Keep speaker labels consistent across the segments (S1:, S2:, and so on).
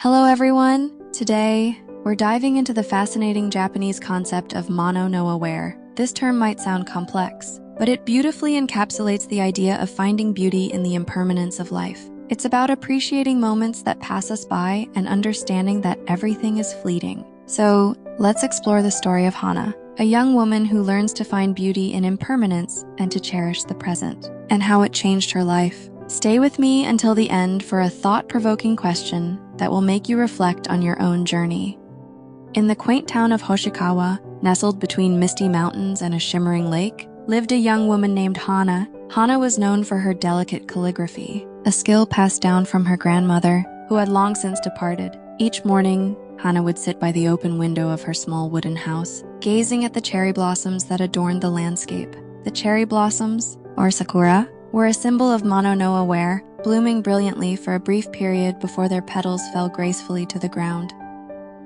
S1: Hello everyone! Today, we're diving into the fascinating Japanese concept of mono no aware. This term might sound complex, but it beautifully encapsulates the idea of finding beauty in the impermanence of life. It's about appreciating moments that pass us by and understanding that everything is fleeting. So, let's explore the story of Hana, a young woman who learns to find beauty in impermanence and to cherish the present, and how it changed her life. Stay with me until the end for a thought-provoking question that will make you reflect on your own journey. In the quaint town of Hoshikawa, nestled between misty mountains and a shimmering lake, lived a young woman named Hana. Hana was known for her delicate calligraphy, a skill passed down from her grandmother, who had long since departed. Each morning, Hana would sit by the open window of her small wooden house, gazing at the cherry blossoms that adorned the landscape. The cherry blossoms, or Sakura, were a symbol of mono no aware, blooming brilliantly for a brief period before their petals fell gracefully to the ground.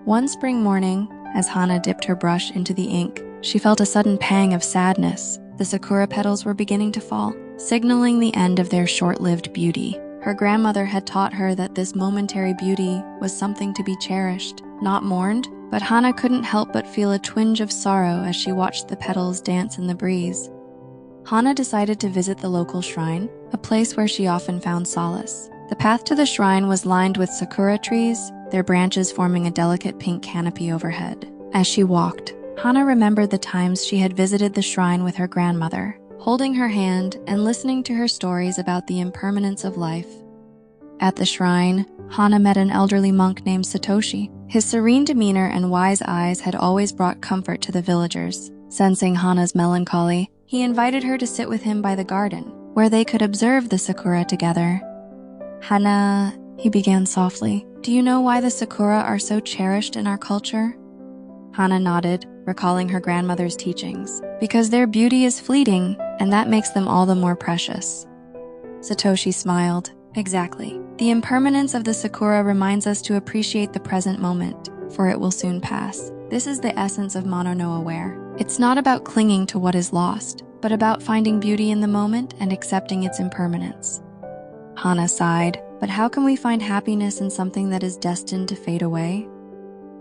S1: One spring morning, as Hana dipped her brush into the ink, she felt a sudden pang of sadness. The sakura petals were beginning to fall, signaling the end of their short-lived beauty. Her grandmother had taught her that this momentary beauty was something to be cherished, not mourned, but Hana couldn't help but feel a twinge of sorrow as she watched the petals dance in the breeze. Hana decided to visit the local shrine, a place where she often found solace. The path to the shrine was lined with sakura trees, their branches forming a delicate pink canopy overhead. As she walked, Hana remembered the times she had visited the shrine with her grandmother, holding her hand and listening to her stories about the impermanence of life. At the shrine, Hana met an elderly monk named Satoshi. His serene demeanor and wise eyes had always brought comfort to the villagers. Sensing Hana's melancholy, he invited her to sit with him by the garden, where they could observe the sakura together. "Hana," he began softly, "do you know why the sakura are so cherished in our culture?" Hana nodded, recalling her grandmother's teachings. "Because their beauty is fleeting, and that makes them all the more precious." Satoshi smiled. "Exactly. The impermanence of the sakura reminds us to appreciate the present moment, for it will soon pass. This is the essence of mono no aware. It's not about clinging to what is lost, but about finding beauty in the moment and accepting its impermanence." Hana sighed, "But how can we find happiness in something that is destined to fade away?"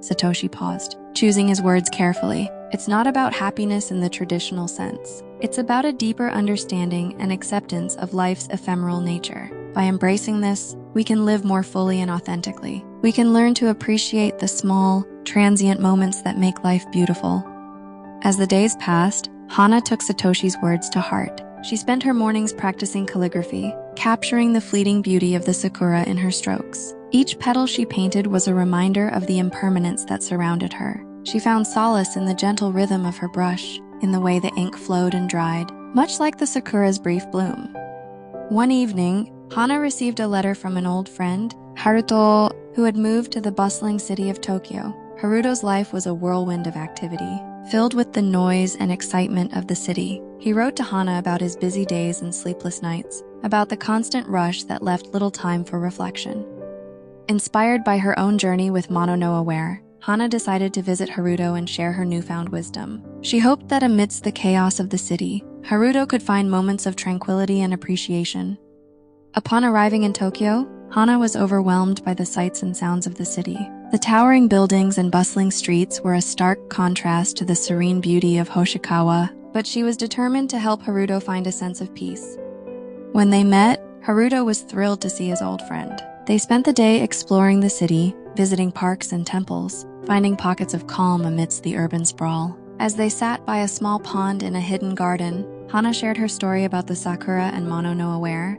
S1: Satoshi paused, choosing his words carefully. "It's not about happiness in the traditional sense. It's about a deeper understanding and acceptance of life's ephemeral nature. By embracing this, we can live more fully and authentically. We can learn to appreciate the small, transient moments that make life beautiful." As the days passed, Hana took Satoshi's words to heart. She spent her mornings practicing calligraphy, capturing the fleeting beauty of the sakura in her strokes. Each petal she painted was a reminder of the impermanence that surrounded her. She found solace in the gentle rhythm of her brush, in the way the ink flowed and dried, much like the sakura's brief bloom. One evening, Hana received a letter from an old friend, Haruto, who had moved to the bustling city of Tokyo. Haruto's life was a whirlwind of activity, filled with the noise and excitement of the city. He wrote to Hana about his busy days and sleepless nights, about the constant rush that left little time for reflection. Inspired by her own journey with mono no aware, Hana decided to visit Haruto and share her newfound wisdom. She hoped that amidst the chaos of the city, Haruto could find moments of tranquility and appreciation. Upon arriving in Tokyo, Hana was overwhelmed by the sights and sounds of the city. The towering buildings and bustling streets were a stark contrast to the serene beauty of Hoshikawa, but she was determined to help Haruto find a sense of peace. When they met, Haruto was thrilled to see his old friend. They spent the day exploring the city, visiting parks and temples, finding pockets of calm amidst the urban sprawl. As they sat by a small pond in a hidden garden, Hana shared her story about the sakura and mono no aware.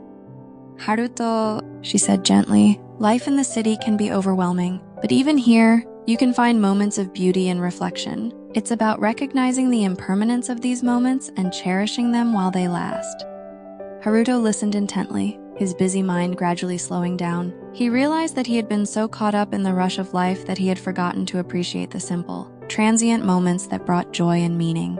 S1: "Haruto," she said gently, "life in the city can be overwhelming, but even here, you can find moments of beauty and reflection. It's about recognizing the impermanence of these moments and cherishing them while they last." Haruto listened intently, his busy mind gradually slowing down. He realized that he had been so caught up in the rush of life that he had forgotten to appreciate the simple, transient moments that brought joy and meaning.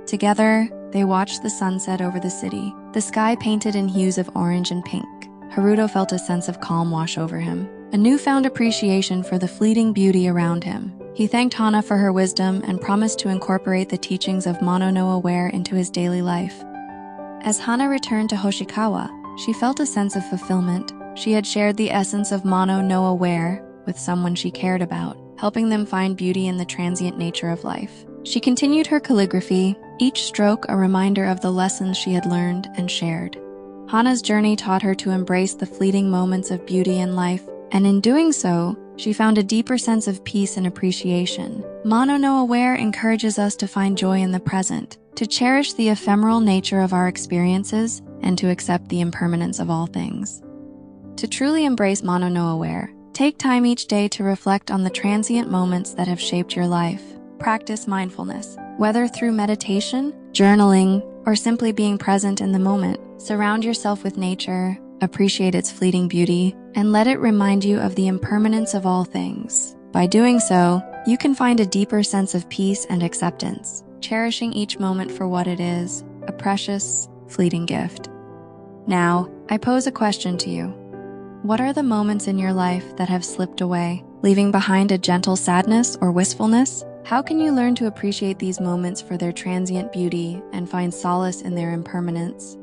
S1: Together, they watched the sunset over the city, the sky painted in hues of orange and pink. Haruto felt a sense of calm wash over him, a newfound appreciation for the fleeting beauty around him. He thanked Hana for her wisdom and promised to incorporate the teachings of mono no aware into his daily life. As Hana returned to Hoshikawa, she felt a sense of fulfillment. She had shared the essence of mono no aware with someone she cared about, helping them find beauty in the transient nature of life. She continued her calligraphy, each stroke a reminder of the lessons she had learned and shared. Hana's journey taught her to embrace the fleeting moments of beauty in life, and in doing so, she found a deeper sense of peace and appreciation. Mono no Aware encourages us to find joy in the present, to cherish the ephemeral nature of our experiences, and to accept the impermanence of all things. To truly embrace Mono no Aware, take time each day to reflect on the transient moments that have shaped your life. Practice mindfulness, whether through meditation, journaling, or simply being present in the moment. Surround yourself with nature, appreciate its fleeting beauty, and let it remind you of the impermanence of all things. By doing so, you can find a deeper sense of peace and acceptance, cherishing each moment for what it is, a precious, fleeting gift. Now, I pose a question to you. What are the moments in your life that have slipped away, leaving behind a gentle sadness or wistfulness? How can you learn to appreciate these moments for their transient beauty and find solace in their impermanence?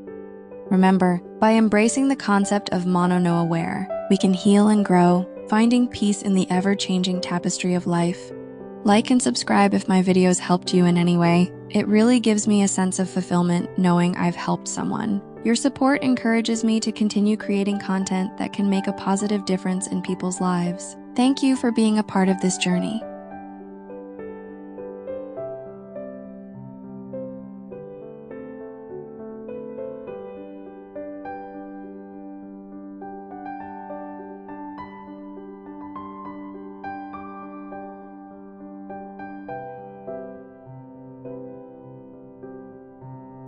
S1: Remember, by embracing the concept of Mono no Aware, we can heal and grow, finding peace in the ever-changing tapestry of life. Like and subscribe if my videos helped you in any way. It really gives me a sense of fulfillment knowing I've helped someone. Your support encourages me to continue creating content that can make a positive difference in people's lives. Thank you for being a part of this journey.